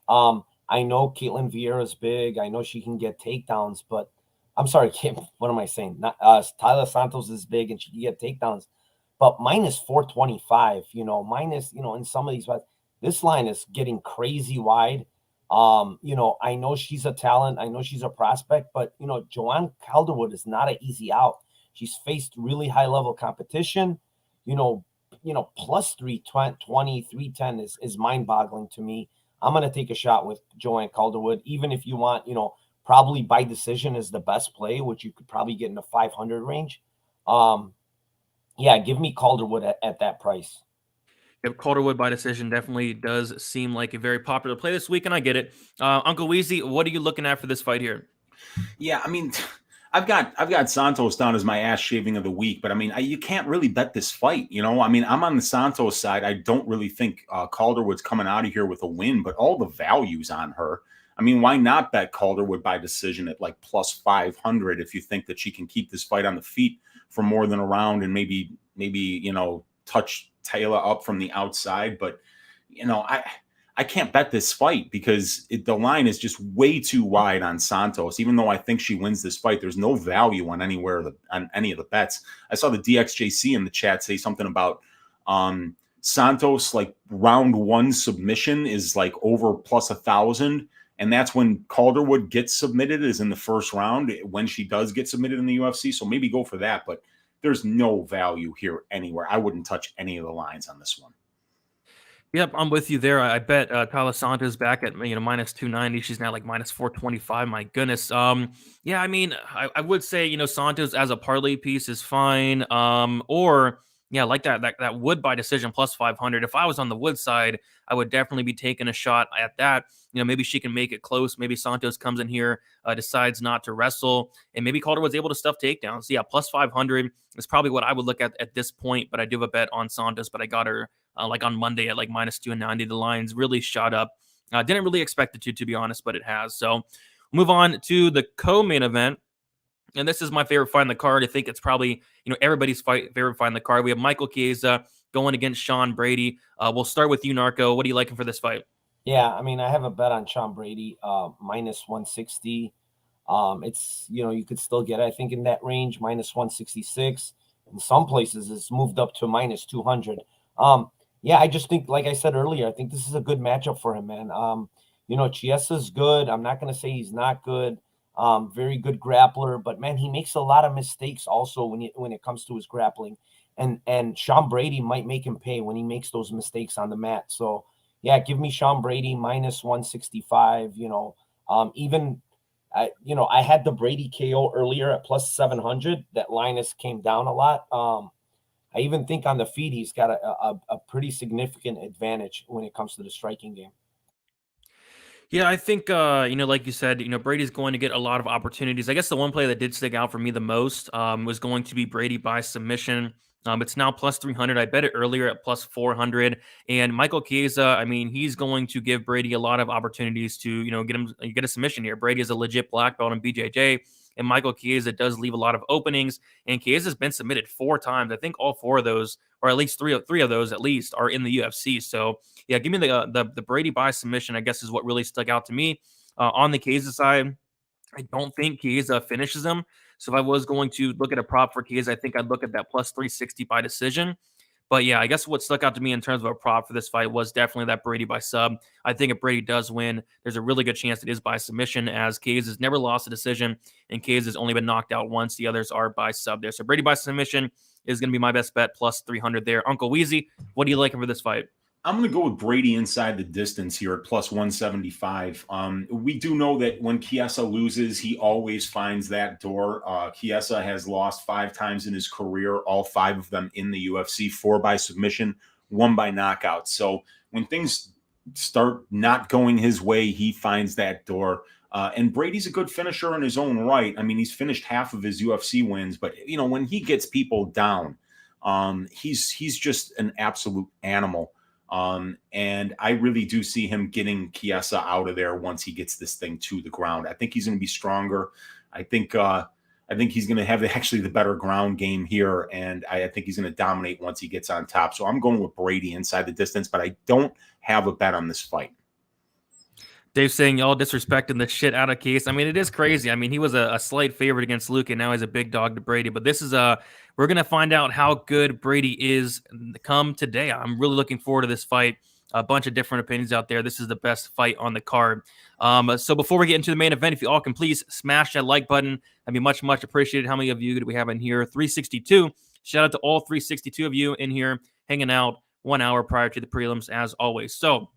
I know Caitlin Vieira is big. I know she can get takedowns, but I'm sorry, what am I saying? Tyler Santos is big and she can get takedowns, but minus 425, minus, in some of these fights, this line is getting crazy wide. I know she's a talent. I know she's a prospect, but, Joanne Calderwood is not an easy out. She's faced really high level competition, plus 320, 310 is mind boggling to me. I'm going to take a shot with Joanne Calderwood, even if you want, probably by decision is the best play, which you could probably get in the 500 range. Yeah, give me Calderwood at that price. Yep, Calderwood by decision definitely does seem like a very popular play this week, and I get it. Uncle Weezy, what are you looking at for this fight here? Yeah, I mean, I've got Santos down as my ass shaving of the week, but I mean, you can't really bet this fight. I mean, I'm on the Santos side. I don't really think Calderwood's coming out of here with a win, but all the values on her. I mean, why not bet Calderwood by decision at like plus 500 if you think that she can keep this fight on the feet for more than a round and maybe touch Taylor up from the outside? But I can't bet this fight because the line is just way too wide on Santos. Even though I think she wins this fight, there's no value on on any of the bets. I saw the DXJC in the chat say something about Santos, like round 1 submission is like over plus 1,000. And that's when Calderwood gets submitted, is in the first round when she does get submitted in the UFC. So maybe go for that. But there's no value here anywhere. I wouldn't touch any of the lines on this one. Yep, I'm with you there. I bet Tyler Santos back at minus 290. She's now like minus 425. My goodness. Yeah, I mean, I would say Santos as a parlay piece is fine. Or yeah, like that Wood by decision plus 500. If I was on the Wood side, I would definitely be taking a shot at that. Maybe she can make it close. Maybe Santos comes in here, decides not to wrestle, and maybe Calderwood's able to stuff takedowns. So yeah, plus 500 is probably what I would look at this point. But I do have a bet on Santos, but I got her like on Monday at like minus 290. The lines really shot up. Didn't really expect it to be honest, but it has. So move on to the co-main event. And this is my favorite fight in the card. I think it's probably, everybody's favorite fight in the card. We have Michael Chiesa going against Sean Brady. We'll start with you, Narco. What are you liking for this fight? Yeah, I mean, I have a bet on Sean Brady, minus 160. It's, you could still get, I think, in that range, minus 166. In some places, it's moved up to minus 200. Yeah, I just think, like I said earlier, I think this is a good matchup for him, man. Chiesa's good. I'm not going to say he's not good. Very good grappler, but man, he makes a lot of mistakes also when it comes to his grappling. And Sean Brady might make him pay when he makes those mistakes on the mat. So yeah, give me Sean Brady minus 165. I had the Brady KO earlier at plus 700. That Linus came down a lot. I even think on the feet, he's got a pretty significant advantage when it comes to the striking game. Yeah, I think, like you said, Brady's going to get a lot of opportunities. I guess the one play that did stick out for me the most was going to be Brady by submission. It's now plus 300. I bet it earlier at plus 400. And Michael Chiesa, I mean, he's going to give Brady a lot of opportunities to, get a submission here. Brady is a legit black belt in BJJ, and Michael Chiesa does leave a lot of openings. And Chiesa's been submitted 4 times. I think all 4 of those, or at least three of those, at least, are in the UFC. So yeah, give me the Brady by submission, I guess, is what really stuck out to me. On the Chiesa side, I don't think Chiesa finishes him. So if I was going to look at a prop for Chiesa, I think I'd look at that plus 360 by decision. But yeah, I guess what stuck out to me in terms of a prop for this fight was definitely that Brady by sub. I think if Brady does win, there's a really good chance it is by submission, as Chiesa's never lost a decision, and Chiesa's only been knocked out once. The others are by sub there. So Brady by submission is going to be my best bet, plus 300 there. Uncle Weezy, what are you liking for this fight? I'm going to go with Brady inside the distance here at plus 175. We do know that when Chiesa loses, he always finds that door. Chiesa has lost 5 times in his career, all 5 of them in the UFC, 4 by submission, 1 by knockout. So when things start not going his way, he finds that door. And Brady's a good finisher in his own right. I mean, he's finished half of his UFC wins, but when he gets people down, he's just an absolute animal. And I really do see him getting Chiesa out of there once he gets this thing to the ground. I think he's going to be stronger. I think he's going to have actually the better ground game here, and I think he's going to dominate once he gets on top. So I'm going with Brady inside the distance, but I don't have a bet on this fight. Dave saying y'all disrespecting the shit out of Case. I mean, it is crazy. I mean, he was a slight favorite against Luke, and now he's a big dog to Brady. But this is we're gonna find out how good Brady is come today. I'm really looking forward to this fight. A bunch of different opinions out there. This is the best fight on the card. So before we get into the main event, if you all can please smash that like button, that'd be much, much appreciated. How many of you do we have in here? 362. Shout out to all 362 of you in here hanging out 1 hour prior to the prelims, as always. So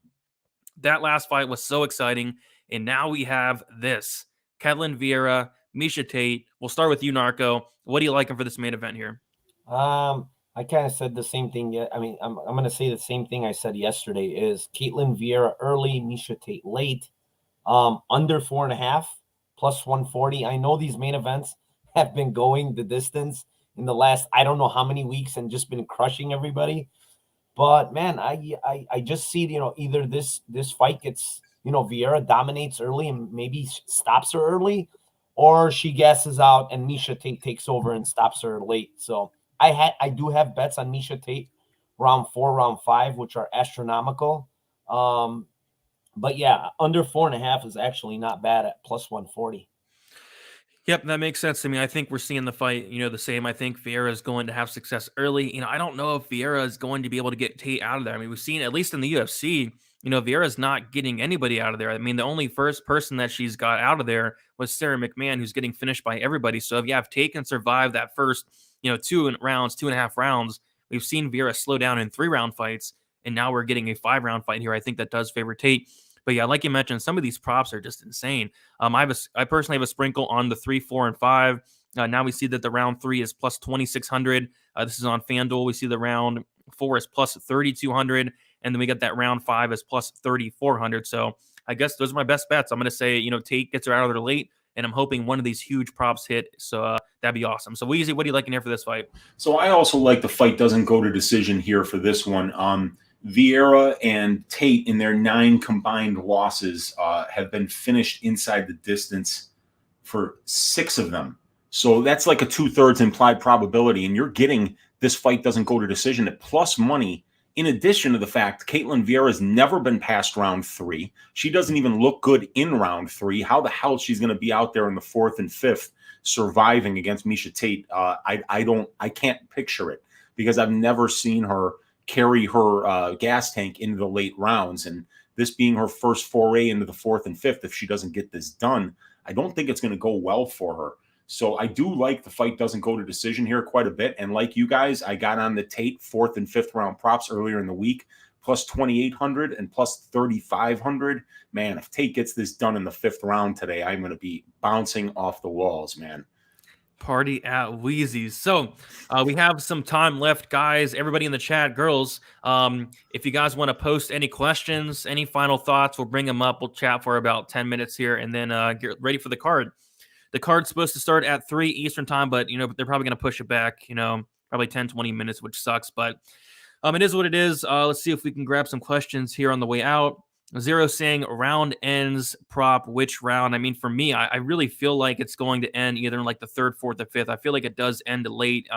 that last fight was so exciting, and now we have this. Vieira, Miesha Tate. We'll start with you, Narco. What are you liking for this main event here? I kind of said the same thing. I mean, I'm going to say the same thing I said yesterday is Vieira early, Miesha Tate late, under 4.5, plus 140. I know these main events have been going the distance in the last, I don't know how many weeks, and just been crushing everybody. But man, I just see, either this fight gets, Vieira dominates early and maybe stops her early, or she gasses out and Miesha Tate takes over and stops her late. So I do have bets on Miesha Tate round 4, round 5, which are astronomical. But yeah, under 4.5 is actually not bad at plus 140. Yep, that makes sense to me. I think we're seeing the fight, the same. I think Vieira is going to have success early. I don't know if Vieira is going to be able to get Tate out of there. I mean, we've seen, at least in the UFC, Vieira's not getting anybody out of there. I mean, the only first person that she's got out of there was Sarah McMahon, who's getting finished by everybody. So if Tate can survive that first, 2.5 rounds, we've seen Vieira slow down in 3-round fights and now we're getting a 5-round fight here. I think that does favor Tate. But yeah, like you mentioned, some of these props are just insane. I personally have a sprinkle on the 3, 4, and 5. Now we see that the round 3 is plus 2,600. This is on FanDuel. We see the round 4 is plus 3,200, and then we got that round 5 is plus 3,400. So I guess those are my best bets. I'm going to say, Tate gets her out of there late, and I'm hoping one of these huge props hit. So that'd be awesome. So Weezy, what do you like in here for this fight? So I also like the fight doesn't go to decision here for this one. Vieira and Tate in their 9 combined losses have been finished inside the distance for 6 of them. So that's like a 2/3 implied probability, and you're getting this fight doesn't go to decision at plus money. In addition to the fact, Ketlen Vieira has never been past round 3. She doesn't even look good in round 3. How the hell she's going to be out there in the 4th and 5th surviving against Miesha Tate? I can't picture it because I've never seen her carry her gas tank into the late rounds. And this being her first foray into the 4th and 5th, if she doesn't get this done, I don't think it's going to go well for her. So I do like the fight doesn't go to decision here quite a bit. And like you guys, I got on the Tate 4th and 5th round props earlier in the week, plus 2,800 and plus 3,500. Man, if Tate gets this done in the 5th round today, I'm going to be bouncing off the walls, man. Party at Wheezy's. So we have some time left, guys. Everybody in the chat, girls, if you guys want to post any questions, any final thoughts, we'll bring them up. We'll chat for about 10 minutes here and then get ready for the card. The card's supposed to start at 3 Eastern time, but, they're probably going to push it back, probably 10, 20 minutes, which sucks. But it is what it is. Let's see if we can grab some questions here on the way out. Zero saying round ends prop, which round? I mean, for me, I really feel like it's going to end either in like the 3rd, 4th, or 5th. I feel like it does end late.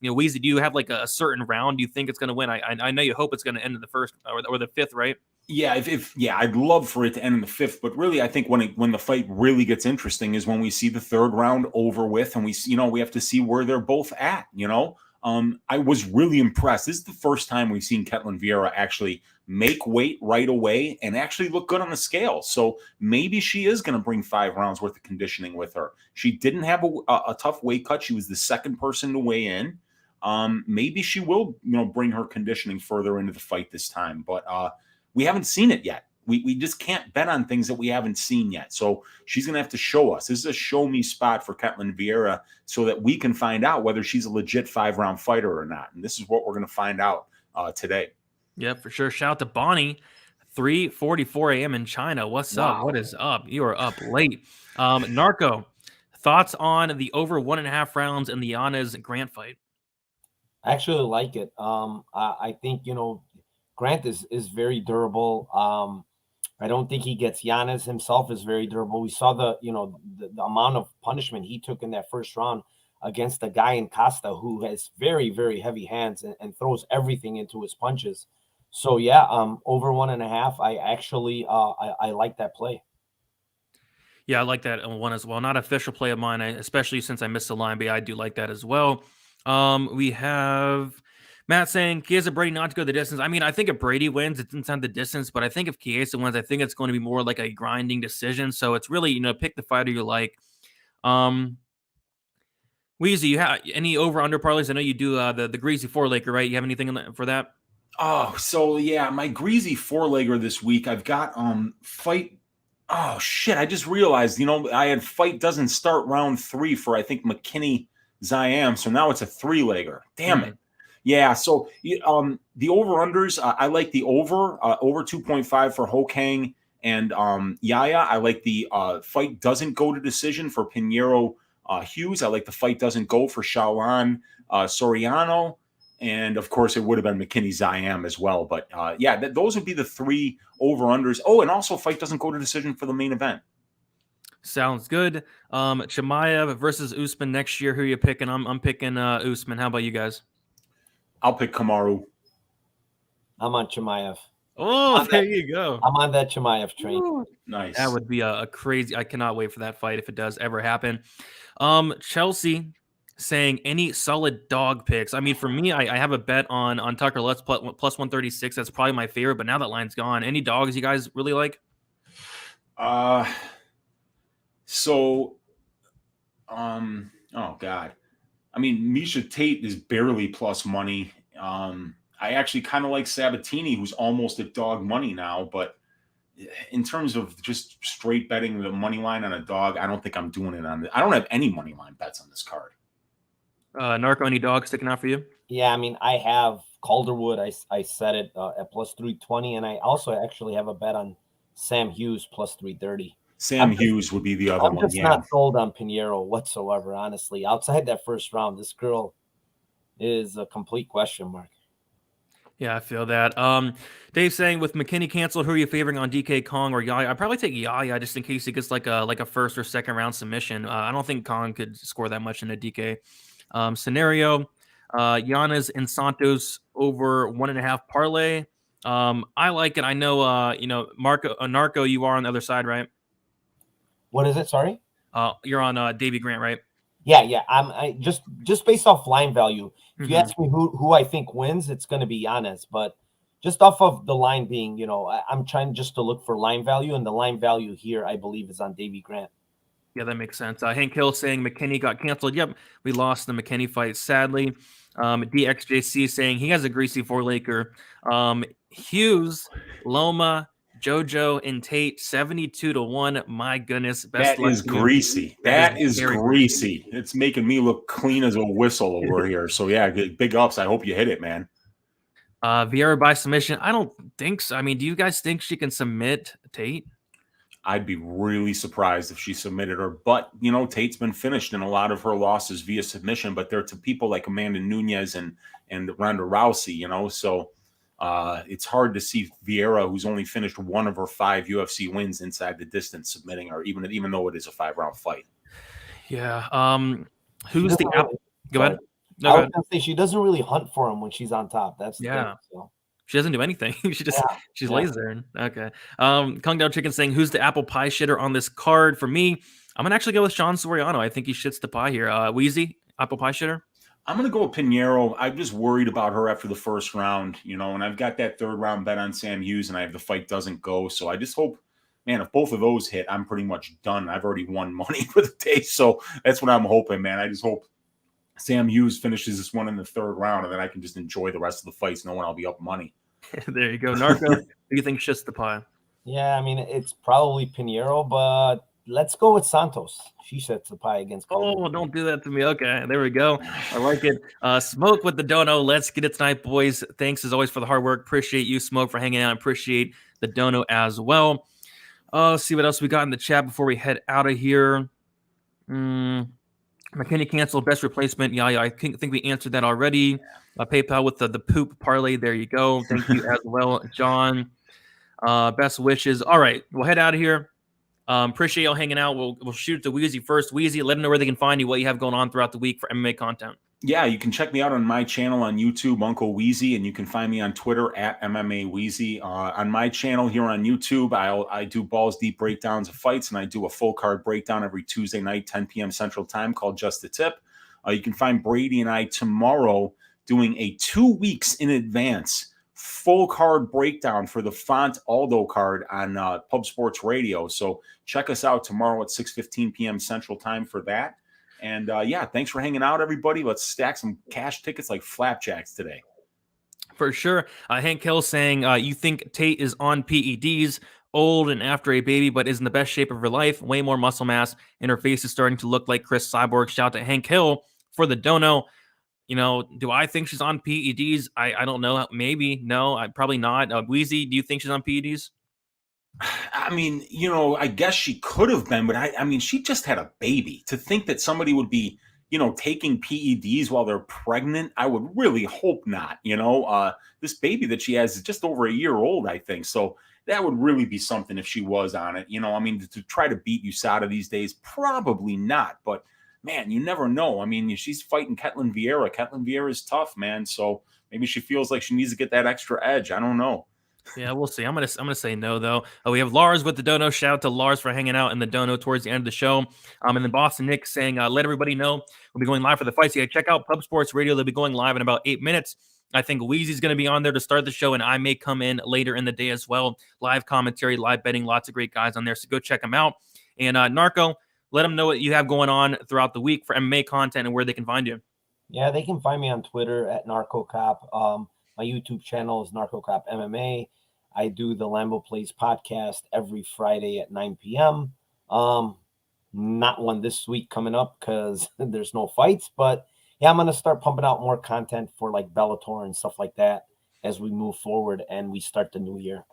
Weezy, do you have like a certain round you think it's going to win? I know you hope it's going to end in the 1st or the 5th, right? Yeah, I'd love for it to end in the 5th, but really, I think when the fight really gets interesting is when we see the 3rd round over with, and we have to see where they're both at. I was really impressed. This is the first time we've seen Ketlen Vieira actually make weight right away and actually look good on the scale. So maybe she is going to bring 5 rounds worth of conditioning with her. She didn't have a tough weight cut. She was the 2nd person to weigh in. Maybe she will, bring her conditioning further into the fight this time, but we haven't seen it yet. We just can't bet on things that we haven't seen yet. So she's going to have to show us. This is a show me spot for Ketlen Vieira so that we can find out whether she's a legit 5-round fighter or not. And this is what we're going to find out today. Yeah, for sure. Shout out to Bonnie, 3:44 a.m. in China. What's up? What is up? You are up late. Narco, thoughts on the over 1.5 rounds in the Yanez Grant fight? I actually like it. I think, Grant is very durable. I don't think he gets Yanez himself is very durable. We saw the amount of punishment he took in that 1st round against the guy in Costa who has very, very heavy hands and throws everything into his punches. So yeah, over 1.5. I actually I like that play. Yeah, I like that one as well. Not official play of mine, especially since I missed the line, but I do like that as well. We have Matt saying Chiesa Brady not to go the distance. I mean, I think if Brady wins, it's inside the distance, but I think if Chiesa wins, I think it's going to be more like a grinding decision. So it's really, pick the fighter you like. Weezy, you have any over-under parlays? I know you do the greasy 4-legger, right? You have anything for that? Oh, so yeah, my greasy 4-legger this week. I've got fight. Oh shit! I just realized, I had fight doesn't start round 3 for I think McKinney Ziam, so now it's a 3-legger. Damn it! Yeah, so the over-unders, I like the over 2.5 for Kang and Yahya. I like the fight doesn't go to decision for Pinheiro Hughes. I like the fight doesn't go for Shaolan Soriano. And, of course, it would have been McKinney Ziam as well. But, those would be the 3 over-unders. Oh, and also fight doesn't go to decision for the main event. Sounds good. Chimaev versus Usman next year. Who are you picking? I'm picking Usman. How about you guys? I'll pick Kamaru. I'm on Chimaev. Oh, there you go. I'm on that Chimaev train. Ooh, nice. That would be a crazy. I cannot wait for that fight if it does ever happen. Chelsea saying any solid dog picks. I mean, for me, I have a bet on Tucker Lutz plus 136. That's probably my favorite, but now that line's gone. Any dogs you guys really like? Oh God. I mean, Miesha Tate is barely plus money. I actually kind of like Sabatini, who's almost at dog money now. But in terms of just straight betting the money line on a dog, I don't think I'm doing it on this. I don't have any money line bets on this card. Narco, any dog sticking out for you? Yeah, I mean, I have Calderwood. I set it at plus 320, and I also actually have a bet on Sam Hughes plus 330. Sam Hughes would be the other I'm one. just not sold on Pinheiro whatsoever, honestly. Outside that first round, this girl is a complete question mark. Yeah, I feel that. Dave saying with McKinney canceled, who are you favoring on DK, Kang, or Yahya? I'd probably take Yahya just in case he gets like a first or second round submission. I don't think Kang could score that much in a DK scenario. Yanez and Santos over 1.5 parlay. I like it. I know Narco, you are on the other side, right? What is it? Sorry? You're on Davy Grant, right? Yeah. I just based off line value. If you ask me who I think wins, it's going to be Yanez. But just off of the line being, I'm trying just to look for line value, and the line value here, I believe, is on Davy Grant. Yeah, that makes sense. Hank Hill saying McKinney got canceled. Yep, we lost the McKinney fight, sadly. DXJC saying he has a greasy four-laker. Hughes, Loma, JoJo, and Tate, 72-1. My goodness. That is greasy. That is greasy. It's making me look clean as a whistle over here. So, yeah, big ups. I hope you hit it, man. Vieira by submission. I don't think so. I mean, do you guys think she can submit Tate? I'd be really surprised if she submitted her. But, Tate's been finished in a lot of her losses via submission, but they're to people like Amanda Nunes and Ronda Rousey, so it's hard to see Vieira, who's only finished one of her 5 UFC wins inside the distance, submitting her, even though it is a 5-round fight. Yeah. Who's the out? Go ahead. No, I was going to say she doesn't really hunt for him when she's on top. That's the thing, so. She doesn't do anything. She lays there. Okay. Kung Dao Chicken saying, who's the apple pie shitter on this card? For me, I'm going to actually go with Sean Soriano. I think he shits the pie here. Wheezy, apple pie shitter? I'm going to go with Pinheiro. I'm just worried about her after the first round, and I've got that 3rd round bet on Sam Hughes, and I have the fight doesn't go. So I just hope, man, if both of those hit, I'm pretty much done. I've already won money for the day. So that's what I'm hoping, man. I just hope Sam Hughes finishes this one in the 3rd round, and then I can just enjoy the rest of the fights knowing I'll be up money. There you go. Narco, who do you think shits the pie? Yeah, I mean, it's probably Pinheiro, but let's go with Santos. She sets the pie against Calderwood. Oh, don't do that to me. Okay, there we go. I like it. Smoke with the dono. Let's get it tonight, boys. Thanks as always for the hard work. Appreciate you, Smoke, for hanging out. Appreciate the dono as well. Let's see what else we got in the chat before we head out of here. McKinney canceled, best replacement. Yeah, I think we answered that already. PayPal with the poop parlay. There you go. Thank you as well, John. Best wishes. All right, we'll head out of here. Appreciate y'all hanging out. We'll shoot it to Wheezy first. Wheezy, let them know where they can find you, what you have going on throughout the week for MMA content. Yeah, you can check me out on my channel on YouTube, Uncle Wheezy, and you can find me on Twitter at MMA Wheezy. On my channel here on YouTube, I do balls deep breakdowns of fights, and I do a full card breakdown every Tuesday night, 10 p.m. Central Time, called Just the Tip. You can find Brady and I tomorrow doing a 2 weeks in advance full card breakdown for the Font Aldo card on Pub Sports Radio. So check us out tomorrow at 6:15 p.m. Central Time for that. And yeah, thanks for hanging out, everybody. Let's stack some cash tickets like flapjacks today. For sure. Hank Hill saying, you think Tate is on PEDs, old and after a baby, but is in the best shape of her life, way more muscle mass, and her face is starting to look like Chris Cyborg. Shout out to Hank Hill for the dono. Do I think she's on PEDs? I don't know. Maybe. No, probably not. Wheezy, do you think she's on PEDs? I mean, I guess she could have been, but I mean, she just had a baby. To think that somebody would be, taking PEDs while they're pregnant, I would really hope not. This baby that she has is just over a year old, I think. So that would really be something if she was on it. I mean, to try to beat USADA these days, probably not. But man, you never know. I mean, she's fighting Ketlen Vieira. Ketlen Vieira is tough, man. So maybe she feels like she needs to get that extra edge. I don't know. Yeah, we'll see. I'm gonna say no though. We have Lars with the dono. Shout out to Lars for hanging out in the dono towards the end of the show. And then Boston Nick saying, let everybody know we'll be going live for the fights. Yeah, check out Pub Sports Radio. They'll be going live in about 8 minutes. I think Wheezy's going to be on there to start the show, and I may come in later in the day as well. Live commentary, live betting, lots of great guys on there. So go check them out. And Narco, let them know what you have going on throughout the week for MMA content and where they can find you. Yeah, they can find me on Twitter at NarcoCop. My YouTube channel is Narco Cop MMA. I do the Lambo Plays podcast every Friday at 9 p.m. Not one this week coming up because there's no fights, but yeah, I'm going to start pumping out more content for like Bellator and stuff like that as we move forward and we start the new year.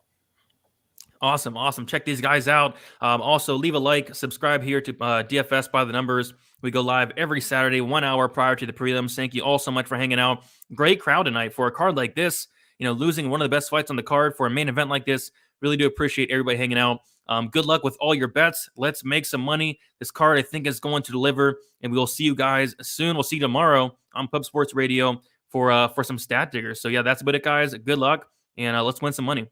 Awesome. Check these guys out. Also, leave a like, subscribe here to DFS by the Numbers. We go live every Saturday, 1 hour prior to the prelims. Thank you all so much for hanging out. Great crowd tonight for a card like this. Losing one of the best fights on the card for a main event like this. Really do appreciate everybody hanging out. Good luck with all your bets. Let's make some money. This card, I think, is going to deliver, and we will see you guys soon. We'll see you tomorrow on Pub Sports Radio for some stat diggers. So, yeah, that's about it, guys. Good luck, and let's win some money.